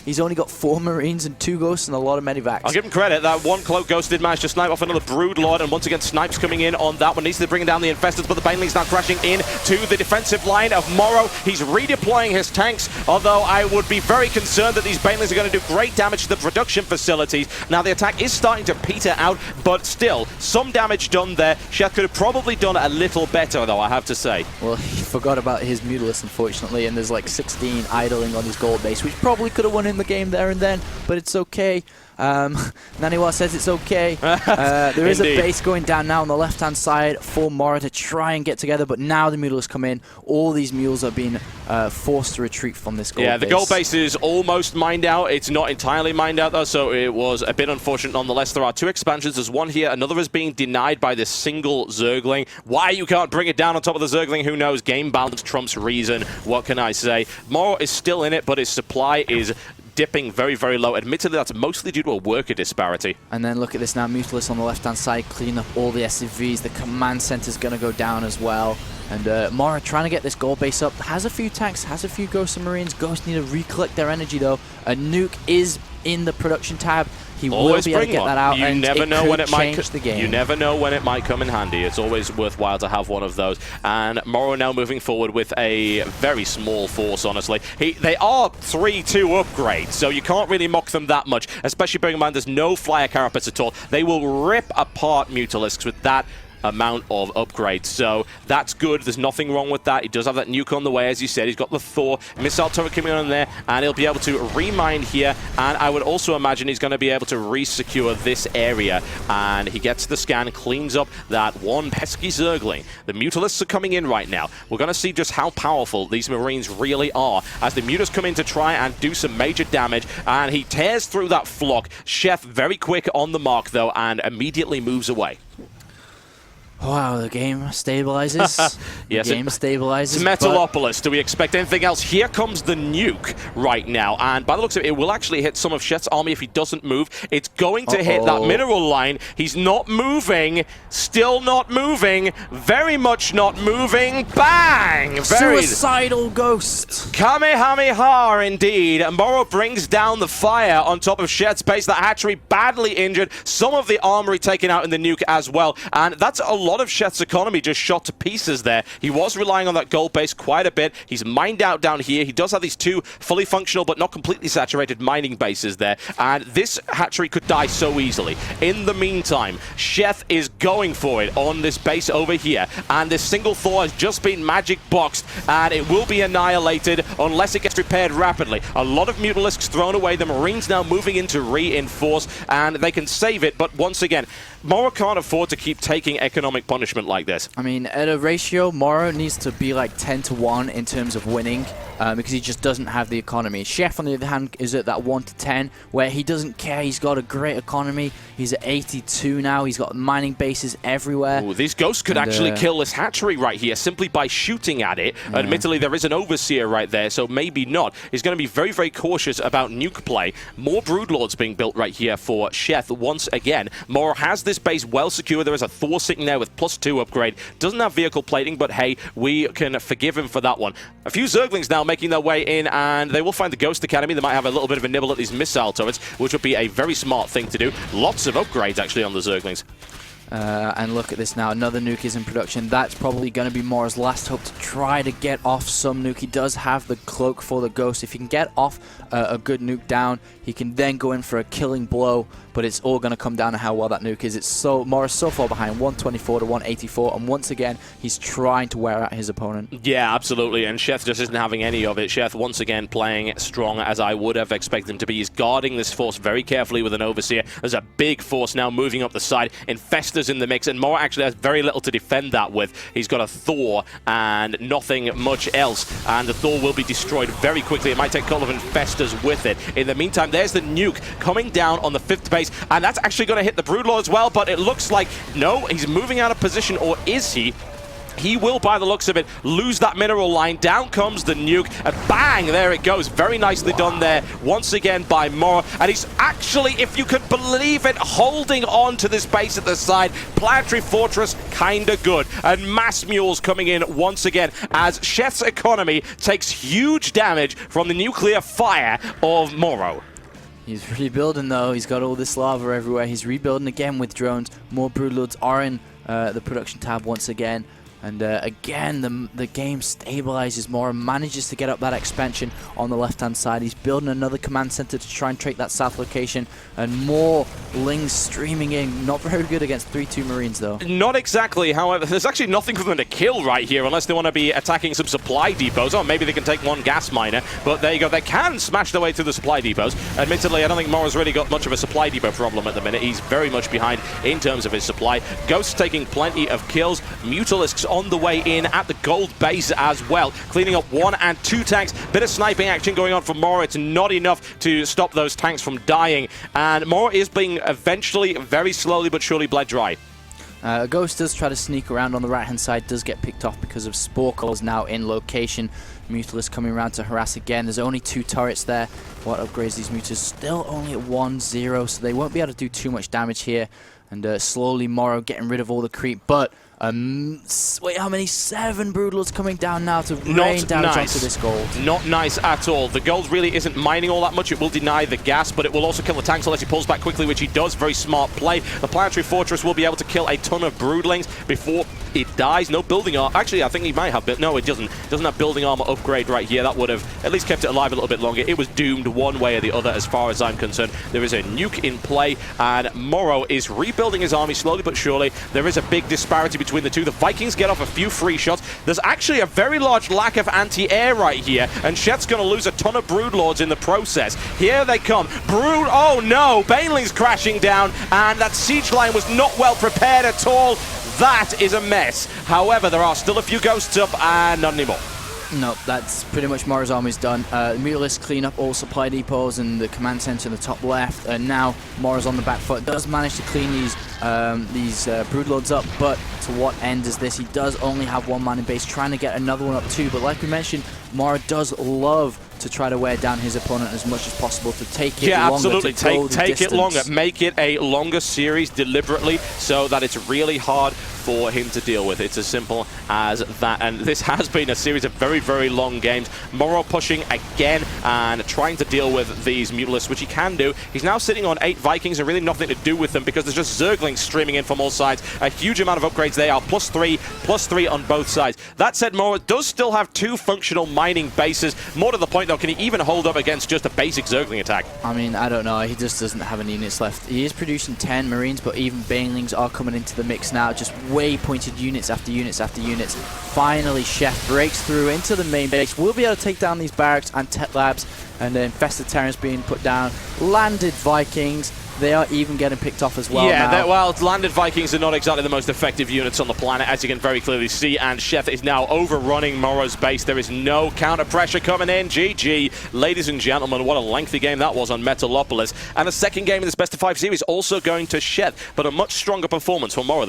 He's only got 4 Marines and 2 Ghosts and a lot of medivacs. I'll give him credit. That one Cloak Ghost did manage to snipe off another Broodlord, and once again, snipes coming in on that one. Needs to bring down the Infestors, but the Baneling's now crashing in to the defensive line of Morrow. He's redeploying his tanks, although I would be very concerned that these Banelings are going to do great damage to the production facilities. Now, the attack is starting to peter out, but still, some damage done there. Sheth could have probably done a little better, though, I have to say. Well, he forgot about his Mutalisk, unfortunately, and there's like 16 idling on his gold base, which probably could have won in the game there and then, but it's okay. Naniwa says it's okay. There is a base going down now on the left-hand side for Morrow to try and get together, but now the Mutalisks come in. All these mules are being forced to retreat from this gold base. Yeah, the gold base is almost mined out. It's not entirely mined out, though, so it was a bit unfortunate nonetheless. There are 2 expansions. There's one here. Another is being denied by this single Zergling. Why you can't bring it down on top of the Zergling, who knows? Game balance trumps reason. What can I say? Morrow is still in it, but his supply is dipping very, very low. Admittedly, that's mostly due to a worker disparity. And then look at this now, Mutalisk on the left-hand side, cleaning up all the SCVs. The command center's going to go down as well. And Morrow trying to get this gold base up. Has a few tanks, has a few Ghosts and Marines. Ghosts need to recollect their energy, though. A nuke is in the production tab. He will be able to get that out, and never know when it might change the game. You never know when it might come in handy. It's always worthwhile to have one of those. And Morrow now moving forward with a very small force, honestly. They are 3-2 upgrades, so you can't really mock them that much, especially bearing in mind there's no flyer carapace at all. They will rip apart Mutalisks with that amount of upgrades, so that's good. There's nothing wrong with that. He does have that nuke on the way, as you said. He's got the Thor missile turret coming on there, and he'll be able to remine here, and I would also imagine he's going to be able to re-secure this area, and he gets the scan, cleans up that one pesky Zergling. The Mutalisks are coming in right now. We're going to see just how powerful these Marines really are as the Mutas come in to try and do some major damage, and he tears through that flock. Sheth very quick on the mark, though, and immediately moves away. Wow, the game stabilizes. Yes, the game stabilizes. It's Metalopolis. Do we expect anything else? Here comes the nuke right now, and by the looks of it, it will actually hit some of Sheth's army if he doesn't move. It's going to hit that mineral line. He's not moving. Still not moving. Very much not moving. Bang! Suicidal Ghost. Kamehameha, indeed. Morrow brings down the fire on top of Sheth's base. That hatchery badly injured. Some of the armory taken out in the nuke as well, and that's a lot of Sheth's economy just shot to pieces there. He was relying on that gold base quite a bit. He's mined out down here. He does have these 2 fully functional but not completely saturated mining bases there, and this hatchery could die so easily. In the meantime, Sheth is going for it on this base over here, and this single Thor has just been magic boxed, and it will be annihilated unless it gets repaired rapidly. A lot of Mutalisks thrown away. The Marines now moving in to reinforce, and they can save it, but once again, Morrow can't afford to keep taking economic punishment like this. I mean, at a ratio, Morrow needs to be like 10-1 in terms of winning, because he just doesn't have the economy. Sheth, on the other hand, is at that 1-10, where he doesn't care. He's got a great economy. He's at 82 now. He's got mining bases everywhere. Ooh, these Ghosts could actually kill this hatchery right here simply by shooting at it. Yeah. Admittedly, there is an Overseer right there, so maybe not. He's going to be very, very cautious about nuke play. More Broodlords being built right here for Sheth once again. Morrow has this base well secure. There is a Thor sitting there with +2 upgrade. Doesn't have vehicle plating, but hey, we can forgive him for that one. A few Zerglings now making their way in, and they will find the Ghost Academy. They might have a little bit of a nibble at these missile turrets, which would be a very smart thing to do. Lots of upgrades, actually, on the Zerglings. And look at this now. Another nuke is in production. That's probably going to be Morrow's last hope to try to get off some nuke. He does have the cloak for the Ghost. If he can get off a good nuke down, he can then go in for a killing blow. But it's all going to come down to how well that nuke is. Morrow's so far behind, 124 to 184. And once again, he's trying to wear out his opponent. Yeah, absolutely. And Sheth just isn't having any of it. Sheth, once again, playing strong as I would have expected him to be. He's guarding this force very carefully with an Overseer. There's a big force now moving up the side. Infestors in the mix, and Morrow actually has very little to defend that with. He's got a Thor and nothing much else, and the Thor will be destroyed very quickly. It might take a couple of Infestors with it. In the meantime, there's the nuke coming down on the 5th base, and that's actually going to hit the Broodlord as well, but it looks like, no, he's moving out of position, or is he? he will, by the looks of it, lose that mineral line. Down comes the nuke, and bang, there it goes. Very nicely done there, once again by Morrow. And he's actually, if you could believe it, holding on to this base at the side. Planetary Fortress, kinda good. And mass mules coming in once again, as Sheth's economy takes huge damage from the nuclear fire of Morrow. He's rebuilding though, he's got all this lava everywhere. He's rebuilding again with drones. More Broodlords are in the production tab once again. And again, the game stabilizes more and manages to get up that expansion on the left-hand side. He's building another command center to try and take that south location. And more Lings streaming in. Not very good against 3-2 Marines, though. Not exactly. However, there's actually nothing for them to kill right here unless they want to be attacking some supply depots. Or maybe they can take one gas miner. But there you go. They can smash their way through the supply depots. Admittedly, I don't think Morrow's really got much of a supply depot problem at the minute. He's very much behind in terms of his supply. Ghosts taking plenty of kills. Mutalisks on the way in at the gold base as well, cleaning up 1 and 2 tanks. Bit of sniping action going on from Morrow. It's not enough to stop those tanks from dying, and Morrow is being eventually, very slowly but surely, bled dry. Ghost does try to sneak around on the right-hand side, does get picked off because of Spore Calls now in location. Mutalisk coming around to harass again. There's only 2 turrets there. What upgrades these Mutas? Still only at 1-0, so they won't be able to do too much damage here. And slowly Morrow getting rid of all the creep, but wait, how many? 7 Broodlords coming down now to rain damage onto this gold. Not nice at all. The gold really isn't mining all that much. It will deny the gas, but it will also kill the tanks unless he pulls back quickly, which he does. Very smart play. The Planetary Fortress will be able to kill a ton of Broodlings before it dies. No building armor. Actually, I think he might have, but no, it doesn't. It doesn't have building armor upgrade right here. That would have at least kept it alive a little bit longer. It was doomed one way or the other as far as I'm concerned. There is a nuke in play, and Morrow is rebuilding his army slowly but surely. There is a big disparity between the two. The Vikings get off a few free shots. There's actually a very large lack of anti-air right here, and Sheth's going to lose a ton of Broodlords in the process. Here they come. Oh no! Baneling's crashing down, and that siege line was not well prepared at all. That is a mess. However, there are still a few ghosts up, and not anymore. No, that's pretty much Morrow's army's done. Mutalisks clean up all supply depots and the command center in the top left, and now Morrow's on the back foot. Does manage to clean these Broodlords up, but to what end is this? He does only have 1 man in base, trying to get another one up too, but like we mentioned, Morrow does love to try to wear down his opponent as much as possible, to take it longer, absolutely. Take it longer. Make it a longer series deliberately so that it's really hard for him to deal with. It's as simple as that. And this has been a series of very, very long games. Morrow pushing again and trying to deal with these Mutalisks, which he can do. He's now sitting on 8 Vikings and really nothing to do with them because there's just Zerglings streaming in from all sides. A huge amount of upgrades they are. +3 on both sides. That said, Morrow does still have 2 functional mining bases. More to the point, though, can he even hold up against just a basic Zergling attack? I mean, I don't know. He just doesn't have any units left. He is producing 10 Marines, but even Banelings are coming into the mix now. Just way pointed units after units after units. Finally, Sheth breaks through into the main base. We'll be able to take down these barracks and tech labs, and then infested Terrans being put down. Landed Vikings. They are even getting picked off as well. Yeah, well, landed Vikings are not exactly the most effective units on the planet, as you can very clearly see, and Sheth is now overrunning Morrow's base. There is no counter pressure coming in. GG. Ladies and gentlemen, what a lengthy game that was on Metalopolis. And the second game in this best of 5 series also going to Sheth, but a much stronger performance for Morrow this